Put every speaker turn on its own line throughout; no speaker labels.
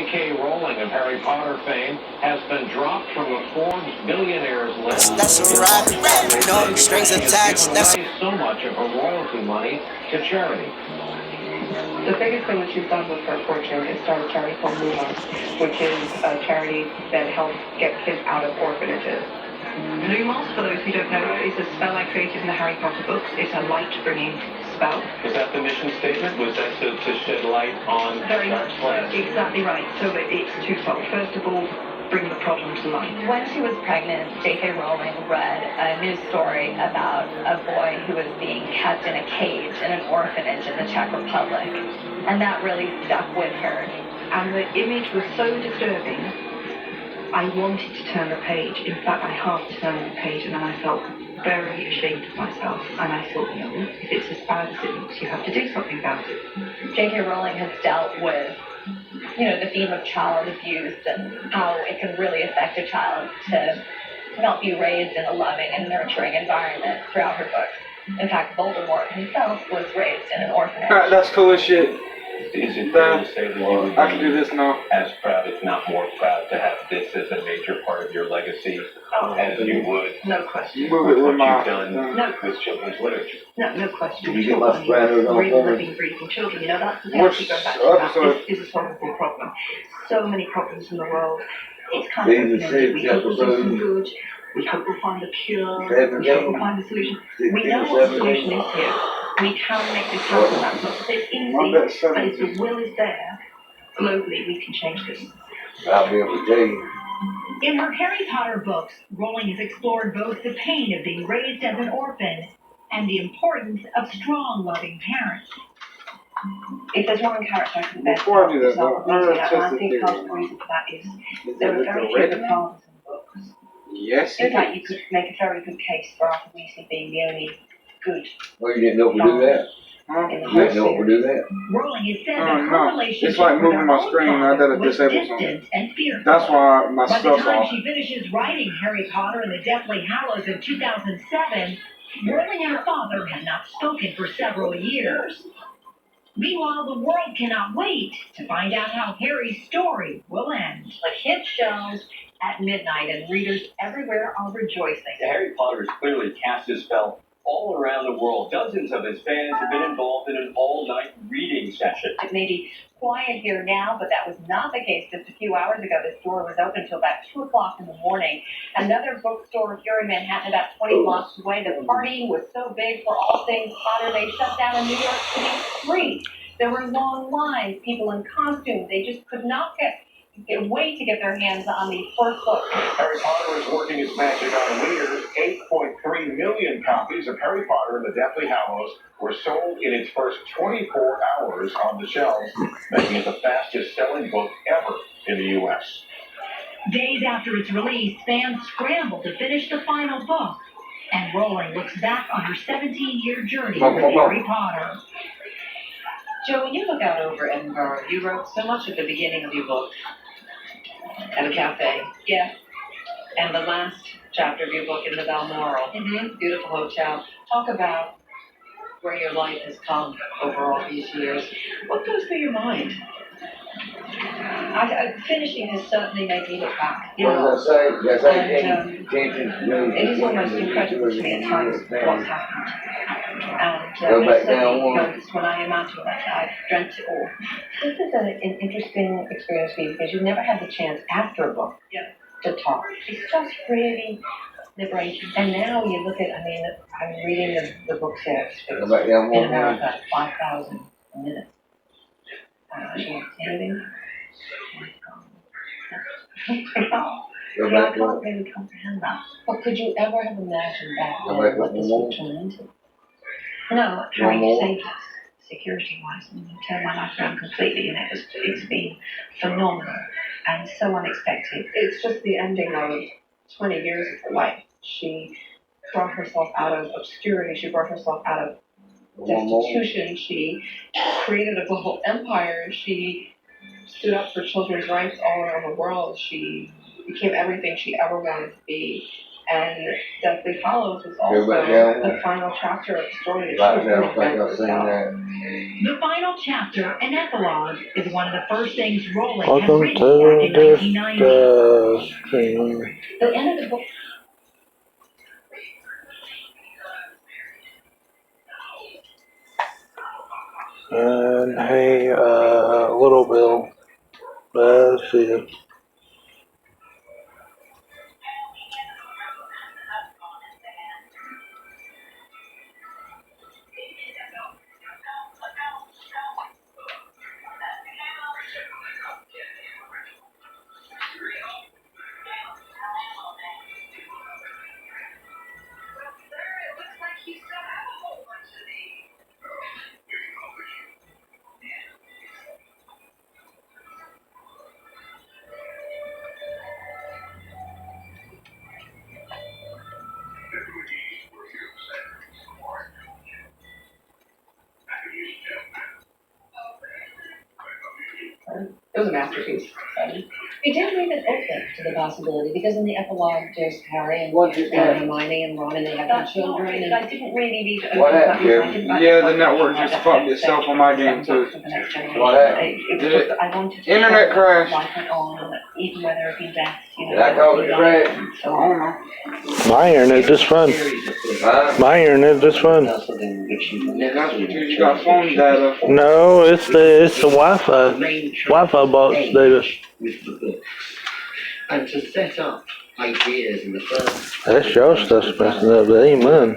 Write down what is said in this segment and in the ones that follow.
J.K. Rowling of Harry Potter fame has been dropped from the Forbes billionaires list.
That's a rap, no strings attached. That's
so much of her royalty money to charity.
The biggest thing that she's done with her fortune is start a charity called Move On, which is a charity that helps get kids out of orphanages. Lumos, for those who don't know, is a spell I created in the Harry Potter books. It's a light-bringing spell.
Was that the mission statement? Was that to shed light on
Very much so. Exactly right. So it's twofold. First of all, bring the problem to light.
When she was pregnant, J.K. Rowling read a news story about a boy who was being kept in a cage in an orphanage in the Czech Republic. And that really stuck with her.
And the image was so disturbing, I wanted to turn the page. In fact, I half turned the page, and then I felt very ashamed of myself. And I thought, no, if it's as bad as it looks, you have to do something about it.
J.K. Rowling has dealt with the theme of child abuse and how it can really affect a child to not be raised in a loving and nurturing environment throughout her books. In fact, Voldemort himself was raised in an orphanage.
Alright, that's cool as shit.
Is it fair to say that you would
I can do this now.
as proud, if not more proud, to have this as a major part of your legacy as you would?
No question.
Move it with
what
my
you've done with children's literature?
No question.
Did you get my spreader on
Real
phone?
living, breathing children. That's the thing
Which
to go back to that.
episode?
Is a solvable problem. So many problems in the world. It's kind
These
of
are six
we hope we'll do some
episodes.
good. We hope we'll find a cure.
Seven
We hope
days.
we'll find a solution.
16
We know
or
what the
17.
solution is here. We can make this happen. That's not to say it's easy,
I bet
but if
17.
the will is there, globally we can change this.
I'll be able to tell you.
In her Harry Potter books, Rowling has explored both the pain of being raised as an orphan and the importance of strong, loving parents.
If there's one character I can best
Before I do that,
example,
though, I'm gonna
and
test
I
the
think
theory.
part of the reason for that is
Is
there
it
are
with
very
the
few
red
good
one?
fathers in books.
Yes,
In
it
fact, you
is.
could make a very good case for Arthur Weasley being the only good
Well, you didn't know we do that.
Huh?
in the
You
whole
didn't know we do
series.
that.
Rowling has said
Oh,
that her
no.
relationship
It's like
with
moving
her
my
own
screen, I
father
gotta
was
disable something.
distant and fearful.
That's why my
By the
stuff's
time
off.
she finishes writing Harry Potter and the Deathly Hallows in 2007, Rowling and her father had not spoken for several years. Meanwhile, the world cannot wait to find out how Harry's story will end.
A hit shows at midnight, and readers everywhere are rejoicing.
Harry Potter has clearly cast his spell all around the world. Dozens of his fans have been involved in an all-night reading session.
It may be quiet here now, but that was not the case just a few hours ago. The store was open until about 2 o'clock in the morning. Another bookstore here in Manhattan, about 20 blocks away, the party was so big for all things Potter, they shut down a New York City street. There were long lines, people in costumes. They just could not wait to get their hands on the first book.
Harry Potter is working its magic on readers. 8.3 million copies of Harry Potter and the Deathly Hallows were sold in its first 24 hours on the shelves, making it the fastest-selling book ever in the U.S.
Days after its release, fans scrambled to finish the final book, and Rowling looks back on her 17-year journey with Harry Potter.
Joe, when you look out over Edinburgh, you wrote so much at the beginning of your book, at a cafe.
Yeah.
And the last chapter of your book in the Balmoral.
Mm-hmm.
Beautiful hotel. Talk about where your life has come over all these years. What goes through your mind?
Finishing has certainly made me look back.
What does that say? Yes, I
And,
can't.
it is almost incredible to me at times what's happened. And
Go back
there's
down
certainly
one.
moments when I imagine that I've dreamt it all. This is an interesting experience for you because you've never had the chance after a book to talk. It's just really liberating. And now you look at, I'm reading the book series
Go back down
in
one.
America at 5,000 a minute. Anything?
Go
I
back
can't
one.
really comprehend that. But could you ever have imagined that
Go back
what this
one
would turn into? No,
One
trying to
more.
save us, security-wise, and turn my life around completely, and it's been phenomenal and so unexpected. It's just the ending of 20 years of her life. She brought herself out of obscurity. She brought herself out of
One more.
destitution. She created a global empire. She stood up for children's rights all around the world. She became everything she ever wanted to be.
And Deathly Hallows was
Yeah,
also
but yeah.
the final chapter of the story that
Right
she
now,
was
I think
really
I've seen that.
The final chapter, an epilogue, is one of the first things Rowling had
Welcome
written back in
to
1990.
this stream.
The end of the book.
And hey, Little Bill. Let's see it.
It was a masterpiece.
We did leave it open to the possibility because in the epilogue there's Harry and
What did that?
Hermione and Ron and they have their
That's not
children
right.
and
I didn't really leave it
What
open.
happened,
I didn't like
Yeah, the
to
network
like
just
that
fucked itself on my game too.
for the next generation.
What happened?
Did it?
I wanted to
Internet
show
crash.
life went on, even where there have been deaths, you know.
Did I call it crash?
I don't know.
My internet just fun.
Huh?
My internet just fun.
That's because you got phone data.
No, it's the Wi-Fi. Wi-Fi box data.
With the books and to set up ideas in the first.
That's your stuff's messing up, but ain't mine.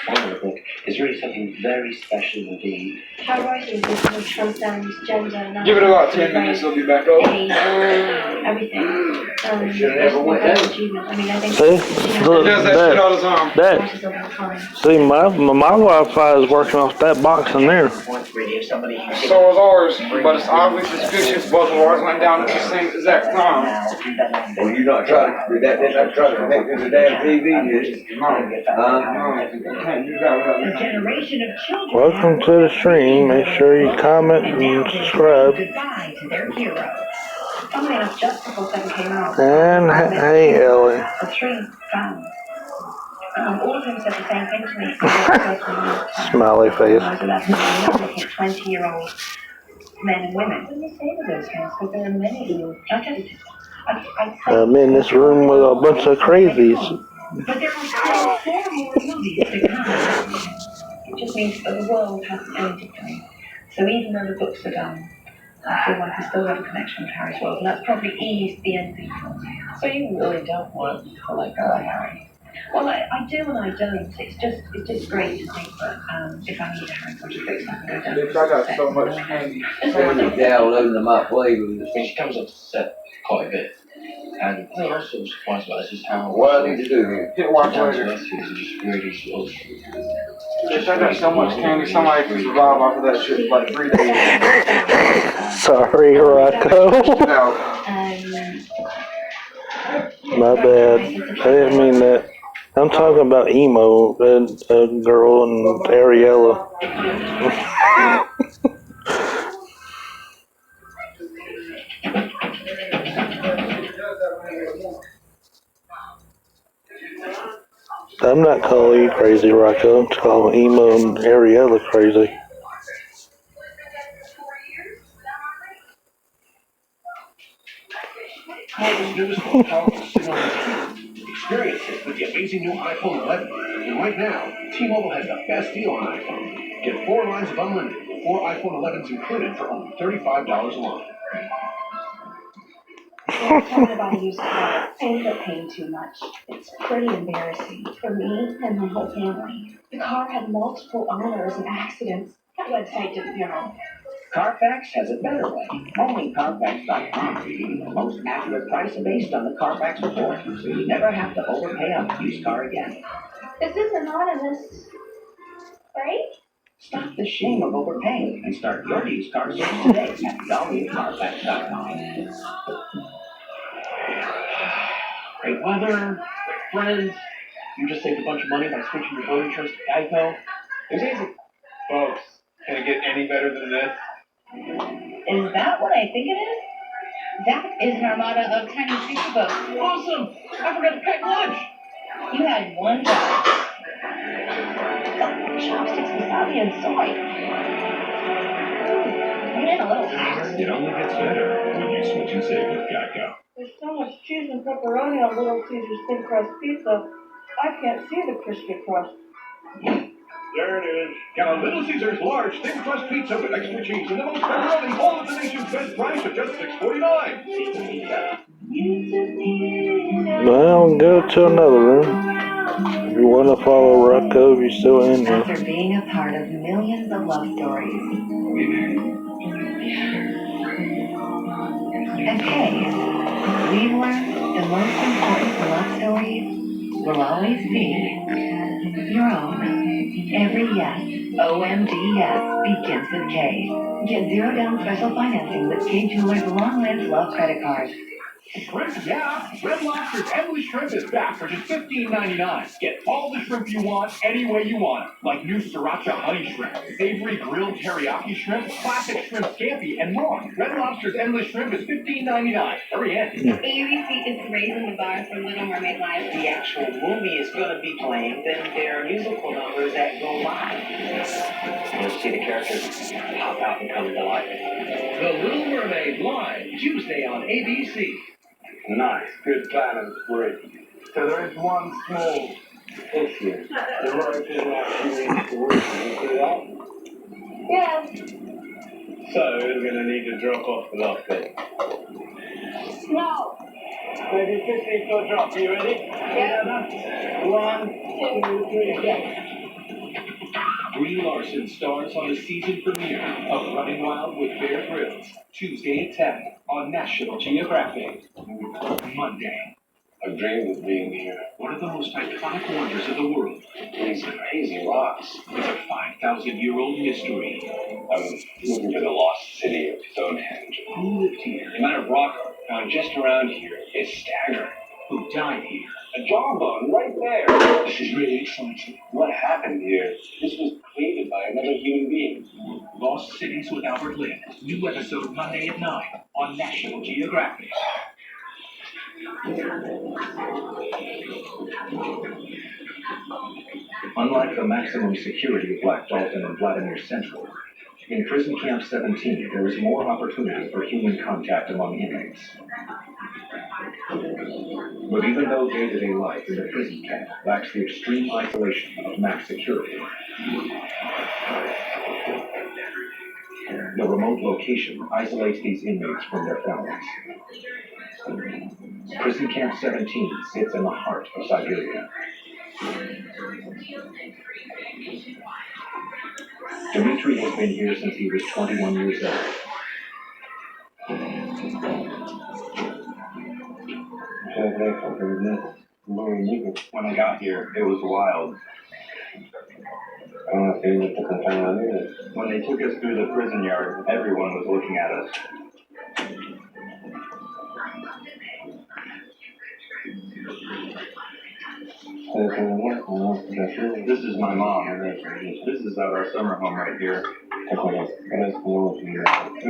One of the book is really something very special indeed.
Her writing system transcends gender,
Give it about 10 minutes, it'll be back up.
age, everything.
Should've never went down.
I mean, I think
See?
He
Look,
does that shit all the time.
that. See, my Wi-Fi is working off that box in there.
Really, if somebody
So was ours, but it's oddly suspicious both of ours went down at the same exact time.
Well, you're not trying to do that, then I'm trying to connect to the damn TV, is it?
No, you can't do that
A
without
generation of children.
Welcome to the stream. Make sure you comment and subscribe.
Goodbye to their hero.
Funnily enough, just before Seven came out,
And hey, Ellie.
the three fans, all of them said the same thing to me. I
Smiley face.
was 11, I was looking at 20-year-old men and women. What do you say to those guys? Because there are many who, I tell you,
I'm in this room with a bunch of crazies.
But there are still 4 more movies to come.
it just means that the world hasn't ended for me. So even though the books are done, I feel like I still have a connection with Harry's world, and that's probably eased the ending for me.
so you really don't want to let go of Harry.
Well, I do and I don't. It's just great to think that if I need a Harry Potter fix, I can go down.
Bitch, I got so much candy.
Downloading them out flavors.
I mean, she comes up to set quite a bit. And I was also surprised about this is how.
What I need to do here?
Hit watch
down to
later.
earth she is, and just really sort of.
Bitch, I got so much candy, somebody can survive off of that shit for like 3 days.
Sorry, Rocco.
No.
My bad. I didn't mean that. I'm talking about emo, a girl and Ariella. I'm not calling you crazy, Rocco. I'm calling emo and Ariella crazy.
Experience it with the amazing new iPhone 11. And right now, T-Mobile has the best deal on iPhone. Get 4 lines of unlimited, 4 iPhone 11s included for only $35 a month.
Every time I buy a used car, I end up paying too much. It's pretty embarrassing for me and my whole family. The car had multiple owners and accidents. That website didn't know.
Carfax has a better way. Only Carfax.com will give you the most accurate price based on the Carfax report, so you never have to overpay on a used car again.
This is anonymous, right?
Stop the shame of overpaying and start your used car search today at www.carfax.com.
Great weather, friends. You just saved a bunch of money by switching your boat insurance to Geico. It was easy. Folks, can it get any better than this?
Is that what I think it is? That is an armada of tiny superboats.
Awesome! I forgot to pack lunch!
You had one job.
Chopsticks without the inside.
You need a little tighter.
It only gets better when you switch and save with Geico.
There's so much cheese and pepperoni on Little Caesar's thin crust pizza. I can't see the crispy crust.
There it is. Get a Little Caesar's large thin crust pizza with extra cheese and the most pepperoni, all at the nation's best price at just $6.49.
Well, go to another room. If you want to follow Rocco, you're still in there.
After being a part of millions of love stories. And hey, we've learned the most important love stories will always be your own. Every yes, OMG yes, begins with K. Get zero down special financing with K Jewelers long-lived love credit card.
Shrimp, yeah. Red Lobster's Endless Shrimp is back for just $15.99. Get all the shrimp you want, any way you want. Like new Sriracha Honey Shrimp, Savory Grilled Teriyaki Shrimp, Classic Shrimp Scampi, and more. Red Lobster's Endless Shrimp is $15.99. Hurry in.
ABC is raising the bar for Little Mermaid Live.
The actual movie is going to be playing, then there are musical numbers that go live. You'll see the characters pop out and come to life.
The Little Mermaid Live, Tuesday on ABC.
Nice, good planning, great. So there is one small issue. The rope is not shooting to roof. Can you see that?
Yeah.
So we're going to need to drop off the last bit.
No.
Maybe 15-foot drop. Are you ready?
Yeah.
1, 2, 3, go.
Brie Larson stars on the season premiere of Running Wild with Bear Grylls, Tuesday at 10 on National Geographic. Monday.
I've dreamed of being here.
One of the most iconic wonders of the world.
These crazy rocks.
It's a 5,000-year-old mystery.
I'm looking for the lost city of Stonehenge.
Who lived here?
The amount of rock found just around here is staggering.
Who died here?
A jawbone right there.
This is really exciting.
What happened here? This was created by another human being.
Lost Cities with Albert Lynn. New episode Monday at 9 on National Geographic.
Unlike the maximum security of Black Dalton and Vladimir Central, in Prison Camp 17 there is more opportunity for human contact among inmates. But even though day-to-day life in the prison camp lacks the extreme isolation of max security, the remote location isolates these inmates from their families. Prison Camp 17 sits in the heart of Siberia. Dmitri has been here since he was 21 years old.
When I got here, it was wild. When they took us through the prison yard, everyone was looking at us. This is my mom. This is our summer home right here. We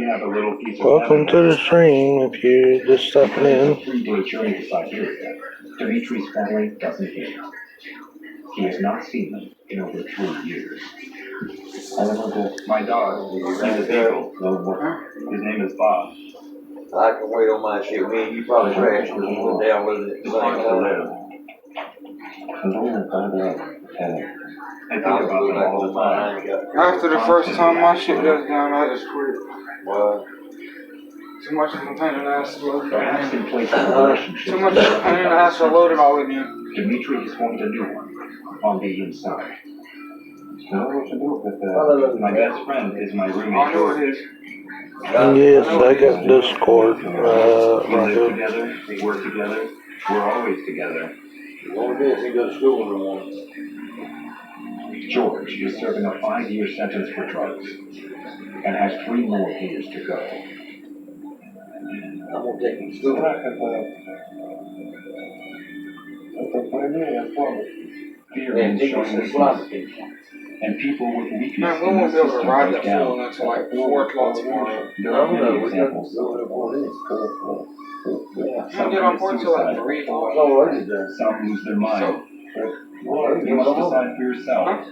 have a little piece of
Welcome to the stream if you're just stepping in.
3-day journey to Siberia, Dimitri's family doesn't hit. He has not seen them in over 3 years.
My dog, he's a beagle. His name is Bob.
I can wait on my shit. Me and you probably crash because we went down with it at the same time.
I think about them all the time.
After the first time my shit goes down, I just quit.
Well,
Too much of a pain in the ass to load it all
Perhaps
in.
in place of a relationship,
Too much of a pain in the ass to load it all in.
Dimitri has formed a new one on the inside.
My best friend is my
I
roommate.
know it is.
Yes, I got Discord.
We live
Rocco.
together, we work together, we're always together.
the only thing is he goes to school in the morning.
George is serving a 5-year sentence for drugs and has 3 more years to go.
I'm gonna take him to school.
Fear
And
is
he
showing
goes to
weakness, and people with weakness
Man, we
in the
won't be able to
system
ride
break
that fuel
down.
until like 4 o'clock tomorrow.
There are many
we
examples.
We don't get on board till like 3 o'clock.
Oh, what is that?
Some lose their mind,
You must decide for yourself.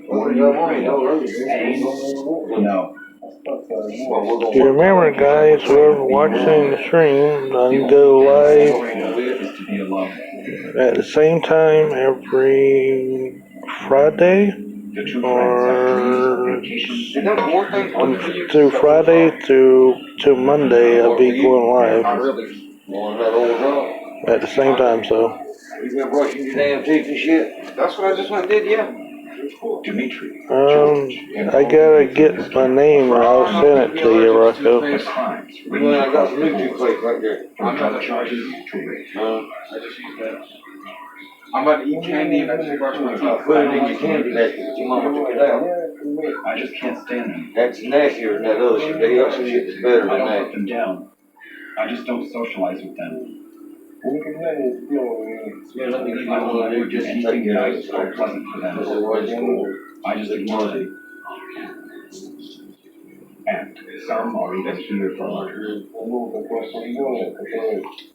What are you afraid of? Pain? No.
If you remember, guys, whoever watching the stream, I can go live
Is to be alone.
at the same time every Friday,
The true friends have dreams of
or
vacations and
through Friday to Monday. I'll be going live at the same time. So
You been brushing your damn teeth and shit? That's what I just went and did, yeah.
Dimitri.
I gotta get my name, or I'll send it to you, Rocco.
Well, I got some new toothpaste right there.
I'm not charges to raise.
I just used that. I'm about to eat candy and I just brush my teeth. Put it in your candy basket, but your mama took it out.
I just can't stand them.
That's nastier than that other shit. They got some shit that's better
I
than
don't
that.
put them down. I just don't socialize with them.
Yeah, let me give you one of
They're
those.
just anything nice or pleasant for them. I just ignore them. And some are even here for murder.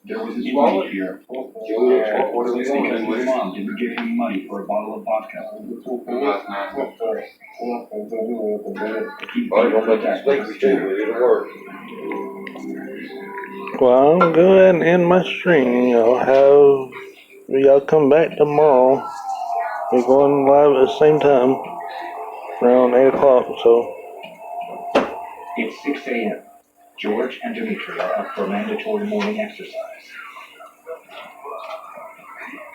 There was an inmate here. Because his mom didn't give him money for a bottle of vodka.
Probably gonna make you sleepy too, but it'll work.
Well, I'm go ahead and end my stream. Y'all come back tomorrow. We're going live at the same time, around 8 o'clock. So.
It's 6 a.m. George and Dimitri are up for mandatory morning exercise.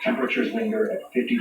Temperatures linger at 50 degrees.